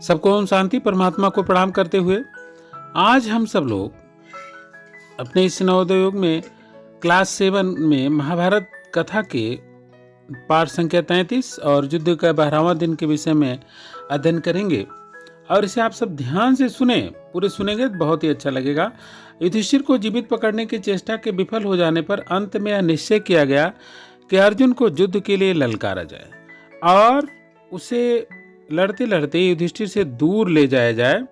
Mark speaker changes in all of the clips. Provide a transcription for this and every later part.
Speaker 1: सबको ओम शांति। परमात्मा को प्रणाम करते हुए आज हम सब लोग अपने इस नवोदय युग में क्लास 7 में महाभारत कथा के पाठ संख्या 33 और युद्ध का 12वां दिन के विषय में अध्ययन करेंगे। और इसे आप सब ध्यान से सुने, पूरे सुनेंगे तो बहुत ही अच्छा लगेगा। युधिष्ठिर को जीवित पकड़ने की चेष्टा के विफल हो जाने पर अंत में यह निश्चय किया गया कि अर्जुन को युद्ध के लिए ललकारा जाए और उसे लड़ते लड़ते युधिष्ठिर से दूर ले जाया जाए।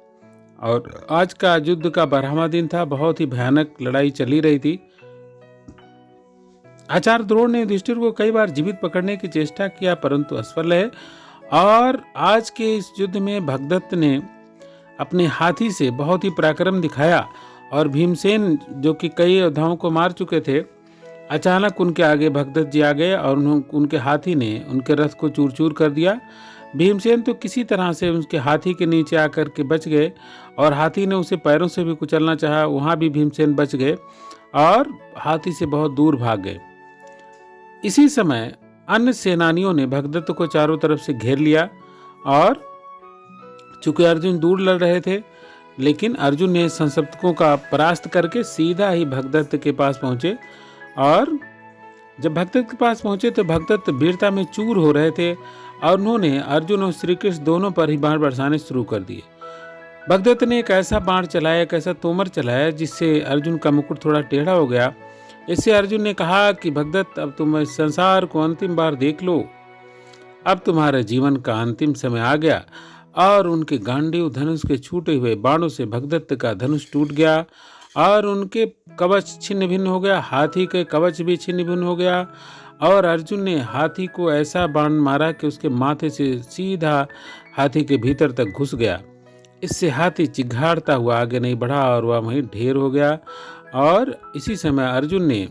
Speaker 1: और आज का युद्ध का 12वां दिन था। बहुत ही भयानक लड़ाई चली रही थी। आचार्य द्रोण ने युधिष्ठिर को कई बार जीवित पकड़ने की चेष्टा किया परंतु असफल है। और आज के इस युद्ध में भगदत्त ने अपने हाथी से बहुत ही पराक्रम दिखाया और भीमसेन जो कि कई योद्धाओं को मार चुके थे, अचानक उनके आगे भगदत्त जी आ गए और उनके हाथी ने उनके रथ को चूर चूर कर दिया। भीमसेन तो किसी तरह से उसके हाथी के नीचे आकर के बच गए और हाथी ने उसे पैरों से भी कुचलना चाहा, वहां भी भीमसेन बच गए और हाथी से बहुत दूर भाग गए। इसी समय अन्य सेनानियों ने भगदत्त को चारों तरफ से घेर लिया और चूंकि अर्जुन दूर लड़ रहे थे, लेकिन अर्जुन ने संसप्तकों का परास्त करके सीधा ही भगदत्त के पास पहुंचे। और जब भगदत्त के पास पहुंचे तो भगदत्त वीरता में चूर हो रहे थे और उन्होंने अर्जुन और श्री कृष्ण दोनों पर ही बाण बरसाने शुरू कर दिए। भगदत्त ने एक ऐसा बाण चलाया, एक ऐसा तोमर चलाया जिससे अर्जुन का मुकुट थोड़ा टेढ़ा हो गया। इससे अर्जुन ने कहा कि भगदत्त, अब तुम इस संसार को अंतिम बार देख लो, अब तुम्हारे जीवन का अंतिम समय आ गया। और उनके गांडीव धनुष के छूटे हुए बाणों से भगदत्त का धनुष टूट गया और उनके कवच छिन्न भिन्न हो गया, हाथी के कवच भी छिन्न भिन्न हो गया। और अर्जुन ने हाथी को ऐसा बाण मारा कि उसके माथे से सीधा हाथी के भीतर तक घुस गया। इससे हाथी चिघाड़ता हुआ आगे नहीं बढ़ा और वह वहीं ढेर हो गया। और इसी समय अर्जुन ने,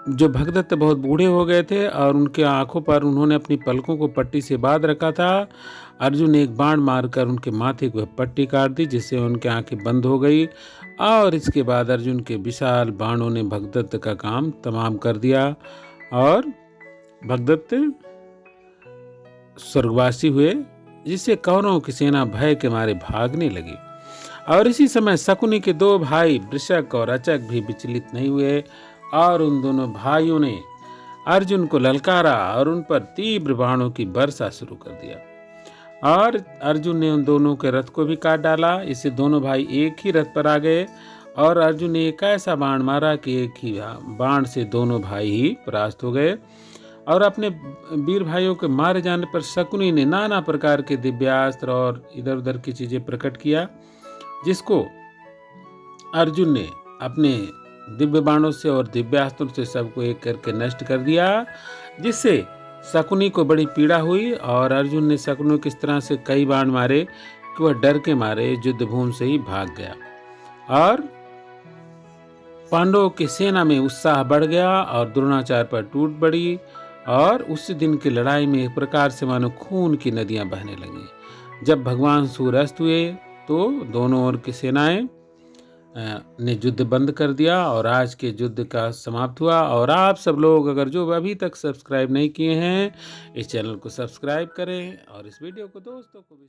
Speaker 1: जो भगदत्त बहुत बूढ़े हो गए थे और उनके आंखों पर उन्होंने अपनी पलकों को पट्टी से बांध रखा था, अर्जुन ने एक बाण मारकर उनके माथे को पट्टी काट दी जिससे उनकी आंखें बंद हो गई। और इसके बाद अर्जुन के विशाल बाणों ने भगदत्त का काम तमाम कर दिया और भगदत्त स्वर्गवासी हुए, जिससे कौरवों की सेना भय के मारे भागने लगी। और इसी समय शकुनी के दो भाई वृषक और अचक भी विचलित नहीं हुए और उन दोनों भाइयों ने अर्जुन को ललकारा और उन पर तीव्र बाणों की वर्षा शुरू कर दिया। और अर्जुन ने उन दोनों के रथ को भी काट डाला। इससे दोनों भाई एक ही रथ पर आ गए और अर्जुन ने एक ऐसा बाण मारा कि एक ही बाण से दोनों भाई ही परास्त हो गए। और अपने वीर भाइयों के मारे जाने पर शकुनी ने नाना प्रकार के दिव्यास्त्र और इधर उधर की चीजें प्रकट किया, जिसको अर्जुन ने अपने दिव्य बाणों से और दिव्यास्त्रों से सबको एक करके नष्ट कर दिया, जिससे शकुनी को बड़ी पीड़ा हुई। और अर्जुन ने शकुनी को इस तरह से कई बाण मारे कि वह डर के मारे युद्ध भूमि से ही भाग गया। और पांडवों की सेना में उत्साह बढ़ गया और द्रोणाचार्य पर टूट पड़ी। और उस दिन की लड़ाई में एक प्रकार से मानो खून की नदियां बहने लगी। जब भगवान सूर्य अस्त हुए तो दोनों ओर की सेनाएं ने युद्ध बंद कर दिया और आज के युद्ध का समाप्त हुआ। और आप सब लोग अगर जो अभी तक सब्सक्राइब नहीं किए हैं, इस चैनल को सब्सक्राइब करें और इस वीडियो को दोस्तों को भी